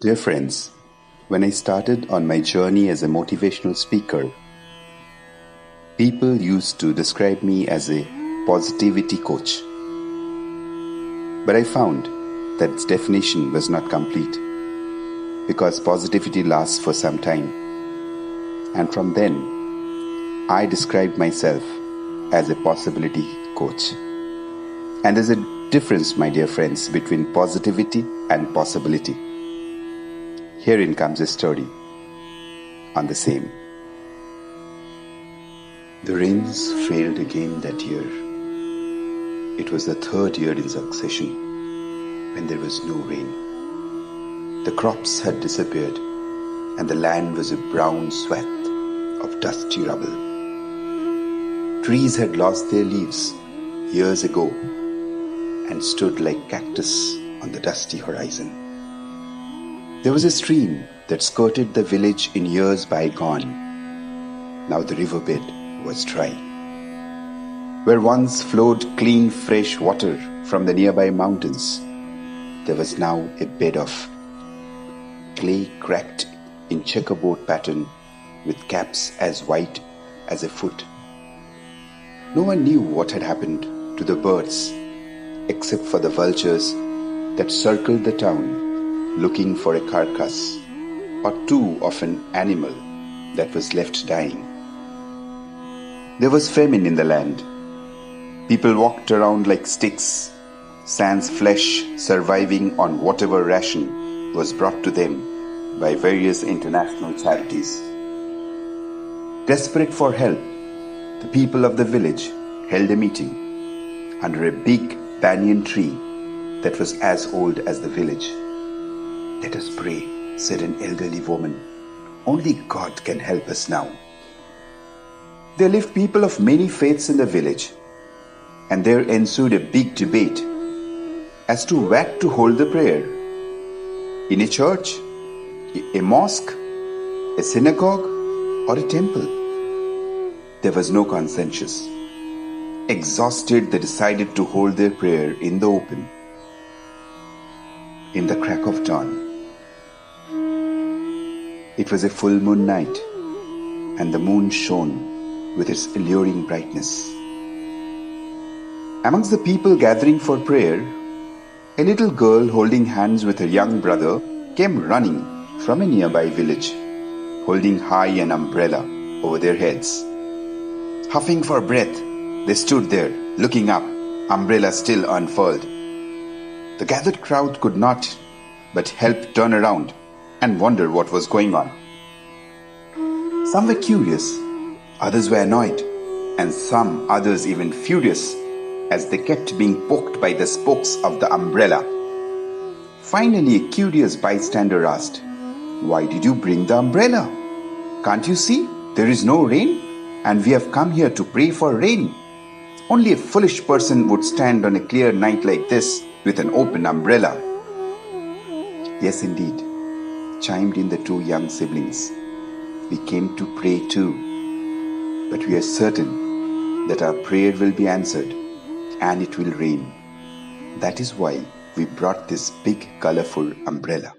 Dear friends, when I started on my journey as a motivational speaker, people used to describe me as a positivity coach. But I found that its definition was not complete because positivity lasts for some time. And from then, I described myself as a possibility coach. And there's a difference, my dear friends, between positivity and possibility. Herein comes a story on the same. The rains failed again that year. It was the third year in succession when there was no rain. The crops had disappeared and the land was a brown swath of dusty rubble. Trees had lost their leaves years ago and stood like cactus on the dusty horizon. There was a stream that skirted the village in years bygone. Now the riverbed was dry. Where once flowed clean fresh water from the nearby mountains, there was now a bed of clay cracked in checkerboard pattern with caps as white as a foot. No one knew what had happened to the birds except for the vultures that circled the town looking for a carcass or two of an animal that was left dying. There was famine in the land. People walked around like sticks, sans flesh surviving on whatever ration was brought to them by various international charities. Desperate for help, the people of the village held a meeting under a big banyan tree that was as old as the village. "Let us pray," said an elderly woman. "Only God can help us now." There lived people of many faiths in the village, and there ensued a big debate as to where to hold the prayer. In a church, a mosque, a synagogue, or a temple. There was no consensus. Exhausted, they decided to hold their prayer in the open. In the crack of dawn, it was a full moon night, and the moon shone with its alluring brightness. Amongst the people gathering for prayer, a little girl holding hands with her young brother came running from a nearby village, holding high an umbrella over their heads. Huffing for breath, they stood there, looking up, umbrella still unfurled. The gathered crowd could not but help turn around and wonder what was going on. Some were curious, others were annoyed, and some others even furious as they kept being poked by the spokes of the umbrella. Finally, a curious bystander asked, "Why did you bring the umbrella? Can't you see there is no rain, and we have come here to pray for rain? Only a foolish person would stand on a clear night like this with an open umbrella." "Yes, indeed," chimed in the two young siblings. "We came to pray too, but we are certain that our prayer will be answered and it will rain. That is why we brought this big colorful umbrella."